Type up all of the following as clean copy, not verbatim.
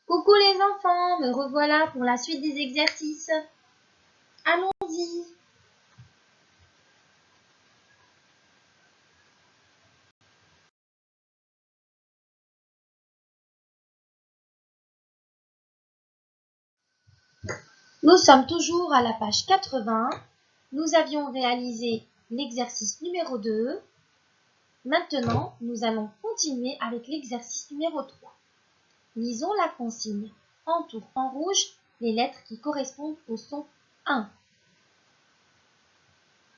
Coucou les enfants, me revoilà pour la suite des exercices. Allons-y. Nous sommes toujours à la page 80. Nous avions réalisé l'exercice numéro 2. Maintenant, nous allons continuer avec l'exercice numéro 3. Lisons la consigne. Entoure en rouge les lettres qui correspondent au son 1.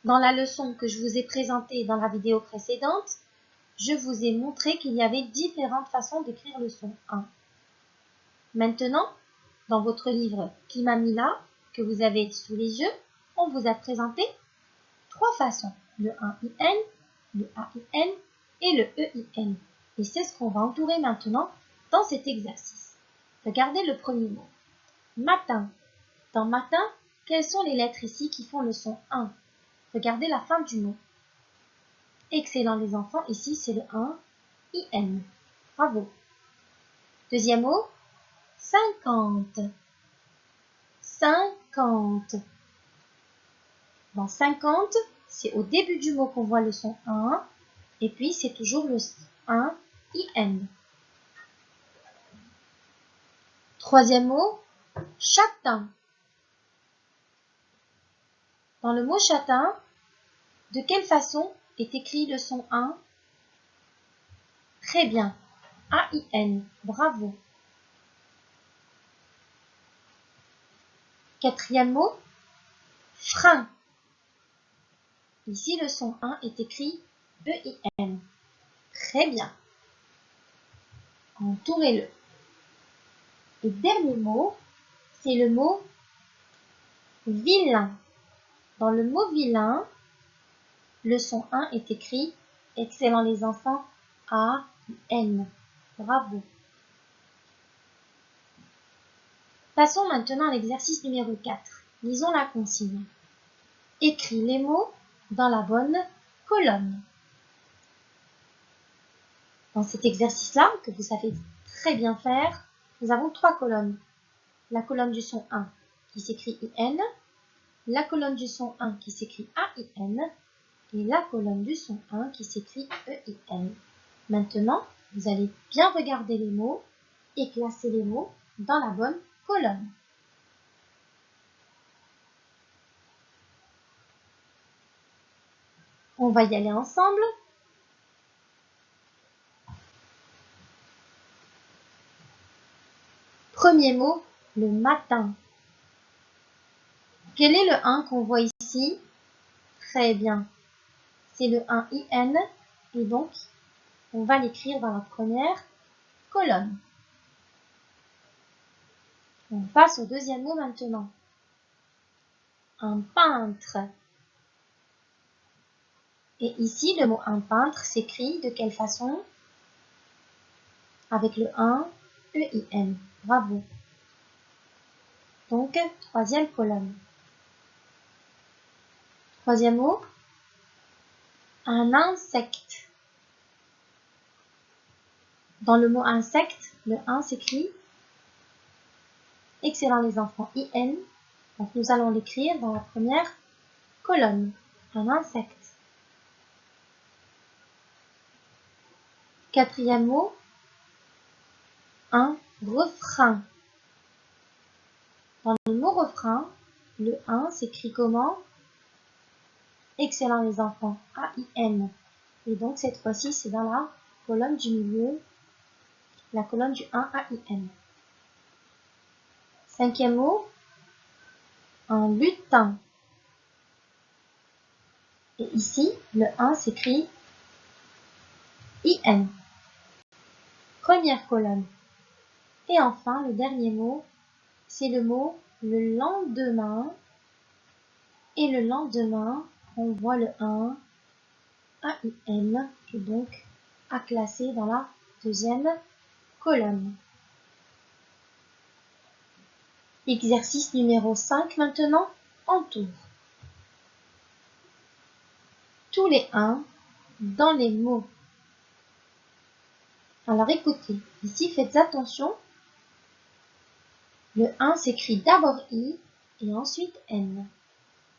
Dans la leçon que je vous ai présentée dans la vidéo précédente, je vous ai montré qu'il y avait différentes façons d'écrire le son 1. Maintenant, dans votre livre Climat Mila, que vous avez sous les yeux, on vous a présenté 3 façons, le 1IN, le AIN et le EIN. Et c'est ce qu'on va entourer maintenant dans cet exercice. Regardez le premier mot. Matin. Dans matin, quelles sont les lettres ici qui font le son 1? Regardez la fin du mot. Excellent les enfants, ici c'est le 1IN. Bravo. Deuxième mot, 50. 50. Dans 50, c'est au début du mot qu'on voit le son 1, et puis c'est toujours le 1IN. Troisième mot, châtain. Dans le mot châtain, de quelle façon est écrit le son 1? Très bien, AIN, bravo. Quatrième mot, frein. Ici, le son 1 est écrit EIN. Très bien. Entourez-le. Le dernier mot, c'est le mot vilain. Dans le mot vilain, le son 1 est écrit, excellent les enfants, AIN. Bravo. Passons maintenant à l'exercice numéro 4. Lisons la consigne. Écris les mots dans la bonne colonne. Dans cet exercice-là, que vous savez très bien faire, nous avons 3 colonnes. La colonne du son 1 qui s'écrit IN, la colonne du son 1 qui s'écrit AIN et la colonne du son 1 qui s'écrit EIN. Maintenant, vous allez bien regarder les mots et classer les mots dans la bonne colonne. On va y aller ensemble. Premier mot, le matin. Quel est le 1 qu'on voit ici? Très bien. C'est le 1IN et donc on va l'écrire dans la première colonne. On passe au deuxième mot maintenant. Un peintre. Et ici, le mot un peintre s'écrit de quelle façon? Avec le 1, EIN. Bravo. Donc, troisième colonne. Troisième mot, un insecte. Dans le mot insecte, le 1 s'écrit, excellent les enfants, IN. Donc, nous allons l'écrire dans la première colonne. Un insecte. Quatrième mot, un refrain. Dans le mot refrain, le 1 s'écrit comment? Excellent les enfants, AIN. Et donc cette fois-ci, c'est dans la colonne du milieu, la colonne du 1 AIN. Cinquième mot, un lutin. Et ici, le 1 s'écrit IN. Première colonne. Et enfin, le dernier mot, c'est le mot le lendemain. Et le lendemain, on voit le 1 AIN, qui est donc à classer dans la deuxième colonne. Exercice numéro 5 maintenant, entoure tous les 1 dans les mots. Alors écoutez, ici faites attention Le 1 s'écrit d'abord I et ensuite N.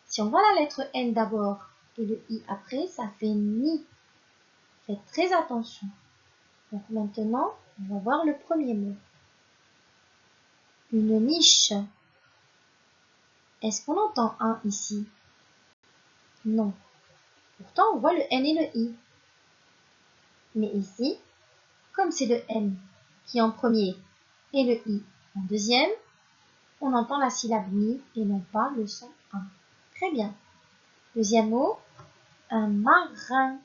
Si on voit la lettre N d'abord et le I après, ça fait ni. Faites très attention. Donc maintenant, on va voir le premier mot. Une niche. Est-ce qu'on entend un ici? Non. Pourtant, on voit le N et le I. Mais ici, comme c'est le N qui est en premier et le I en deuxième, on entend la syllabe ni et non pas le son 1. Très bien. Deuxième mot, un marin.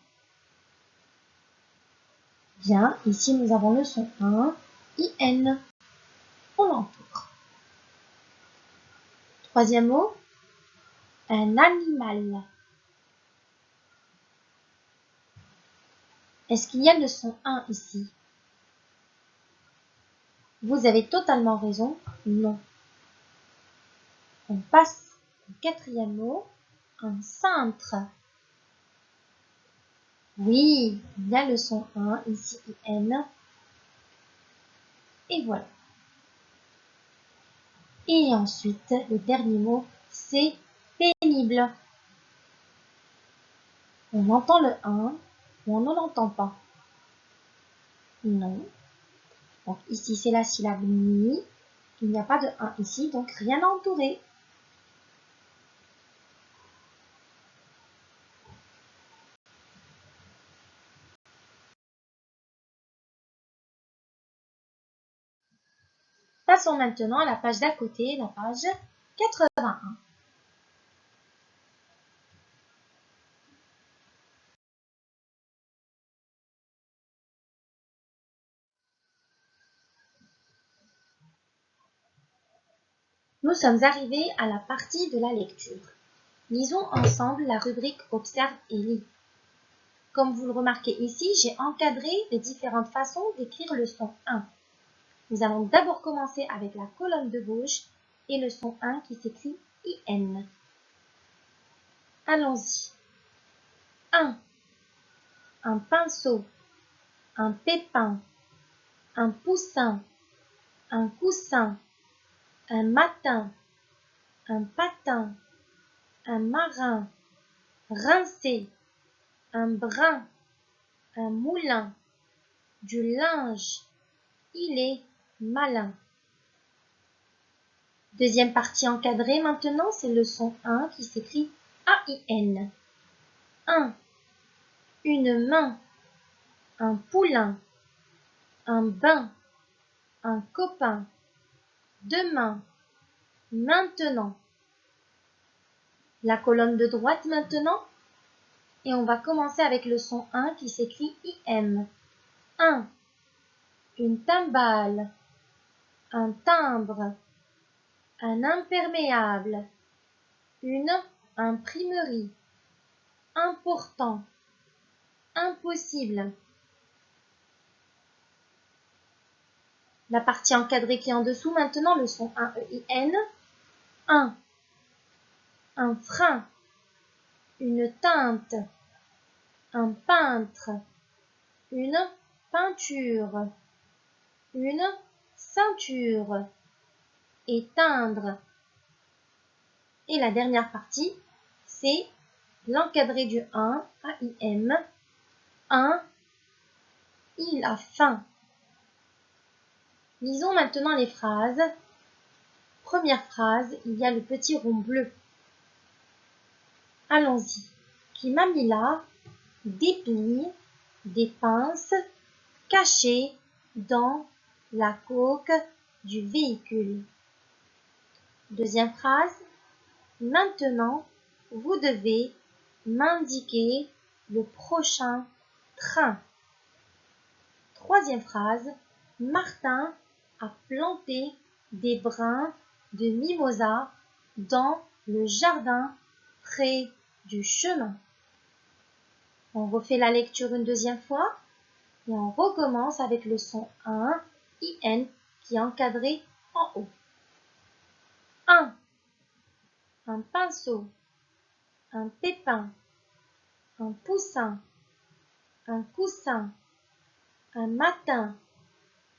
Bien, ici nous avons le son 1, IN. On l'entoure. Troisième mot, un animal. Est-ce qu'il y a le son 1 ici? Vous avez totalement raison, non. On passe au quatrième mot, un cintre. Oui, il y a le son 1, ici IN. Et voilà. Et ensuite, le dernier mot, c'est pénible. On entend le 1 ou on ne l'entend pas? Non. Donc ici, c'est la syllabe ni. Il n'y a pas de 1 ici, donc rien à entourer. Passons maintenant à la page d'à côté, la page 81. Nous sommes arrivés à la partie de la lecture. Lisons ensemble la rubrique Observe et lis. Comme vous le remarquez ici, j'ai encadré les différentes façons d'écrire le son 1. Nous allons d'abord commencer avec la colonne de gauche et le son 1 qui s'écrit IN. Allons-y. 1. Un pinceau, un pépin, un poussin, un coussin, un matin, un patin, un marin, rincer, un brin, un moulin, du linge, il est malin. Deuxième partie encadrée maintenant, c'est le son 1 qui s'écrit AIN. 1. Une main, un poulain, un bain, un copain, deux mains, maintenant. La colonne de droite maintenant. Et on va commencer avec le son 1 qui s'écrit IM. 1. Une timbale, un timbre, un imperméable, une imprimerie, important, impossible. La partie encadrée qui est en dessous maintenant, le son 1 EIN. 1. Un frein, une teinte, un peintre, une peinture, une ceinture, éteindre. Et la dernière partie, c'est l'encadré du 1, AIM. 1. Il a faim. Lisons maintenant les phrases. Première phrase, il y a le petit rond bleu. Allons-y. Qui m'a mis là des billes, des pinces cachées dans la coque du véhicule. Deuxième phrase. Maintenant, vous devez m'indiquer le prochain train. Troisième phrase. Martin a planté des brins de mimosa dans le jardin près du chemin. On refait la lecture une deuxième fois et on recommence avec le son 1, IN, qui est encadré en haut. 1. Un pinceau, un pépin, un poussin, un coussin, un matin,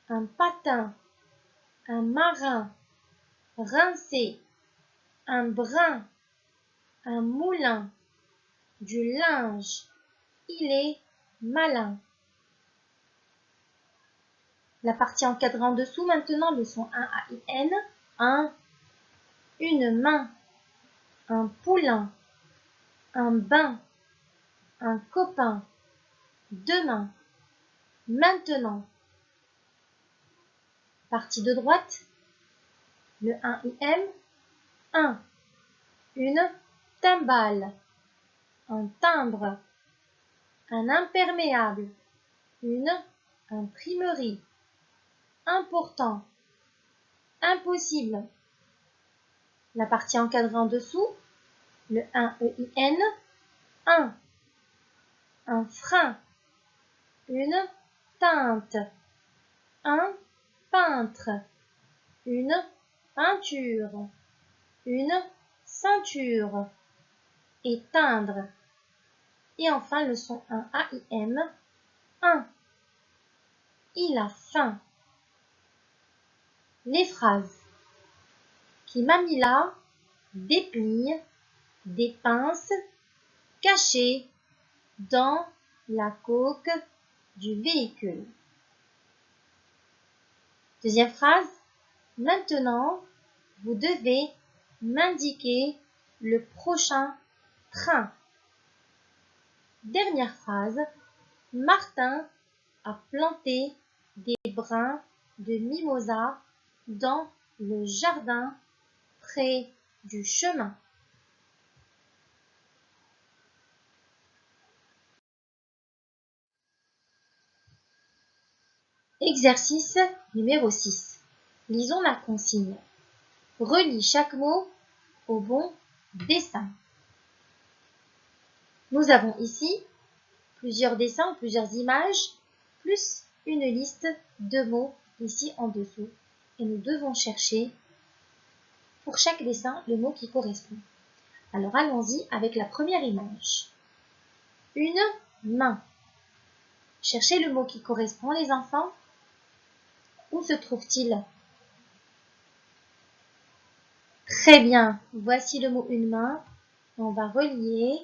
un patin, un marin, rincer, un brin, un moulin, du linge, il est malin. La partie encadrée en dessous maintenant, le son 1 A-I-N, un, une main, un poulain, un bain, un copain, demain, maintenant. Partie de droite, le 1-IM, un, une timbale, un timbre, un imperméable, une imprimerie, important, impossible. La partie encadrée en dessous, le 1-EIN, un frein, une teinte, un peintre, une peinture, une ceinture, éteindre. Et enfin le son 1 AIM, un. Il a faim. Les phrases. Qui m'a mis là, déplie, des pinces, cachées dans la coque du véhicule. Deuxième phrase. Maintenant, vous devez m'indiquer le prochain train. Dernière phrase. Martin a planté des brins de mimosa dans le jardin près du chemin. Exercice numéro 6. Lisons la consigne. Relis chaque mot au bon dessin. Nous avons ici plusieurs dessins, plusieurs images, plus une liste de mots ici en dessous. Et nous devons chercher pour chaque dessin le mot qui correspond. Alors allons-y avec la première image. Une main. Cherchez le mot qui correspond, les enfants. Où se trouve-t-il? Très bien. Voici le mot une main. On va relier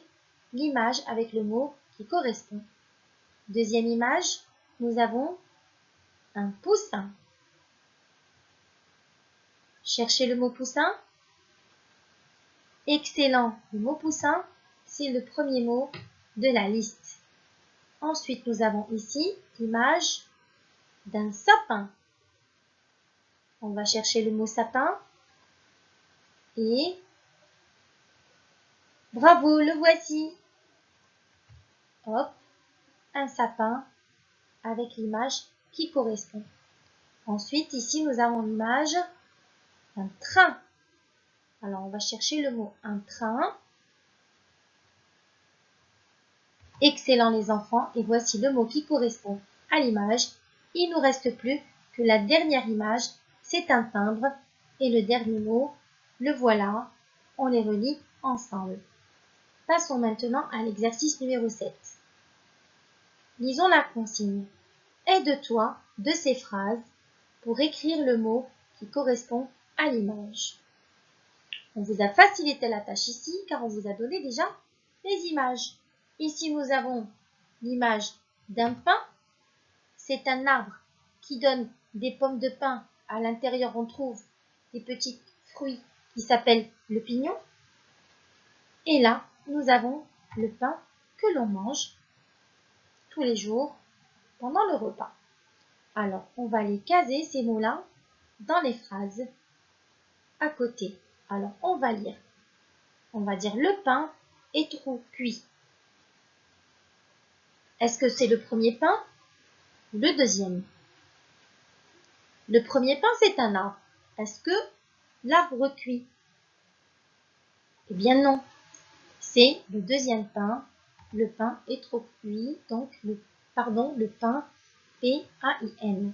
l'image avec le mot qui correspond. Deuxième image, nous avons un poussin. Cherchez le mot poussin. Excellent. Le mot poussin, c'est le premier mot de la liste. Ensuite, nous avons ici l'image d'un sapin. On va chercher le mot sapin. Et bravo, le voici. Hop, un sapin avec l'image qui correspond. Ensuite, ici, nous avons l'image d'un train. Alors, on va chercher le mot un train. Excellent les enfants, et voici le mot qui correspond à l'image. Il ne nous reste plus que la dernière image, c'est un timbre, et le dernier mot, le voilà, on les relie ensemble. Passons maintenant à l'exercice numéro 7. Lisons la consigne. Aide-toi de ces phrases pour écrire le mot qui correspond à l'image. On vous a facilité la tâche ici car on vous a donné déjà les images. Ici, nous avons l'image d'un pin. C'est un arbre qui donne des pommes de pin. À l'intérieur, on trouve des petits fruits qui s'appellent le pignon. Et là, nous avons le pain que l'on mange tous les jours pendant le repas. Alors, on va les caser, ces mots-là, dans les phrases à côté. Alors, on va lire. On va dire le pain est trop cuit. Est-ce que c'est le premier pain ou le deuxième? Le premier pain, c'est un arbre. Est-ce que l'arbre cuit? Eh bien non. C'est le deuxième pain. Le pain est trop cuit. Donc, le pain, P-A-I-N.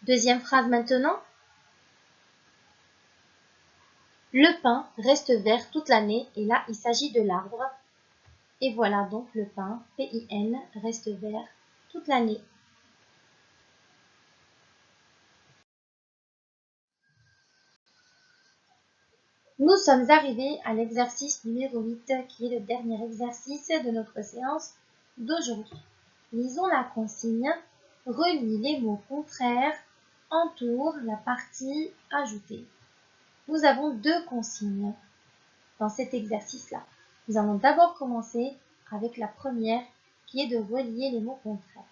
Deuxième phrase maintenant. Le pain reste vert toute l'année. Et là, il s'agit de l'arbre. Et voilà donc le pain, P-I-N, reste vert toute l'année. Nous sommes arrivés à l'exercice numéro 8 qui est le dernier exercice de notre séance d'aujourd'hui. Lisons la consigne. Relie les mots contraires, entoure la partie ajoutée. Nous avons deux consignes dans cet exercice-là. Nous allons d'abord commencer avec la première qui est de relier les mots contraires.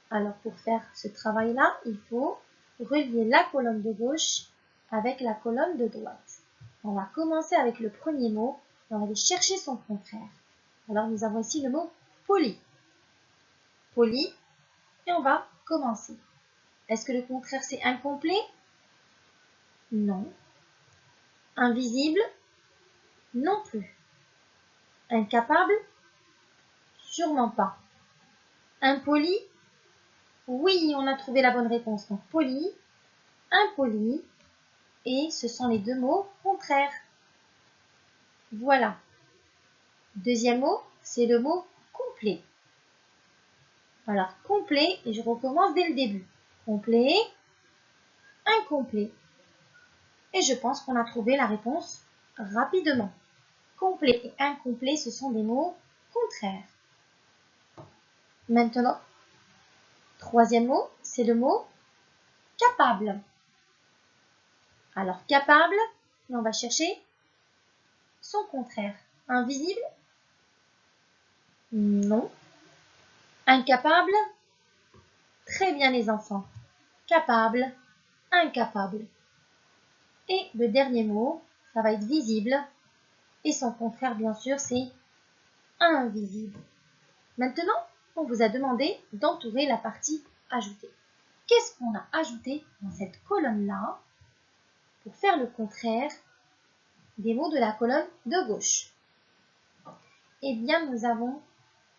Alors pour faire ce travail-là, il faut relier la colonne de gauche avec la colonne de droite. On va commencer avec le premier mot et on va aller chercher son contraire. Alors nous avons ici le mot poli. Poli, et on va commencer. Est-ce que le contraire c'est incomplet? Non. Invisible? Non plus. Incapable? Sûrement pas. Impoli? Oui, on a trouvé la bonne réponse. Donc poli, impoli, et ce sont les deux mots contraires. Voilà. Deuxième mot, c'est le mot complet. Alors complet, et je recommence dès le début. Complet, incomplet. Et je pense qu'on a trouvé la réponse rapidement. Complet et incomplet, ce sont des mots contraires. Maintenant, troisième mot, c'est le mot capable. Alors capable, et on va chercher son contraire. Invisible? Non. Incapable? Très bien les enfants. Capable, incapable. Et le dernier mot, ça va être visible. Et son contraire, bien sûr, c'est invisible. Maintenant, on vous a demandé d'entourer la partie ajoutée. Qu'est-ce qu'on a ajouté dans cette colonne-là pour faire le contraire des mots de la colonne de gauche? Eh bien, nous avons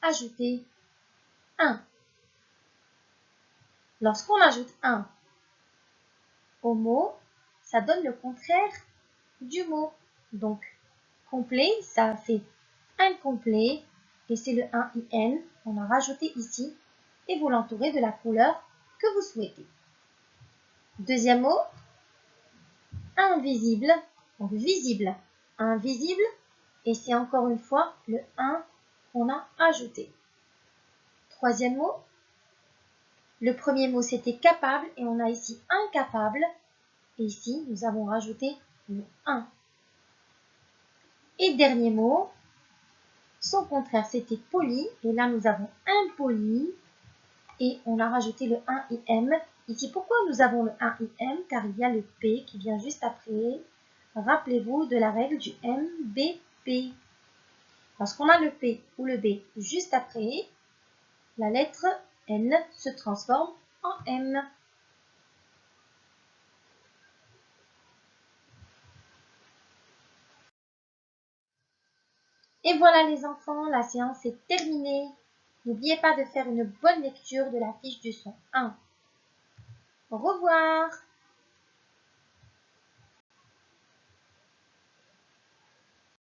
ajouté un. Lorsqu'on ajoute un au mot, ça donne le contraire du mot. Donc, complet, ça fait incomplet, et c'est le 1IN, on a rajouté ici, et vous l'entourez de la couleur que vous souhaitez. Deuxième mot, invisible, donc visible, invisible, et c'est encore une fois le 1 qu'on a ajouté. Troisième mot, le premier mot c'était capable, et on a ici incapable, et ici nous avons rajouté le 1. Et dernier mot, son contraire c'était poli, et là nous avons impoli, et on a rajouté le 1IM. Ici, pourquoi nous avons le 1IM? Car il y a le P qui vient juste après. Rappelez-vous de la règle du MBP. Lorsqu'on a le P ou le B juste après, la lettre N se transforme en M. Et voilà les enfants, la séance est terminée. N'oubliez pas de faire une bonne lecture de la fiche du son 1. Au revoir!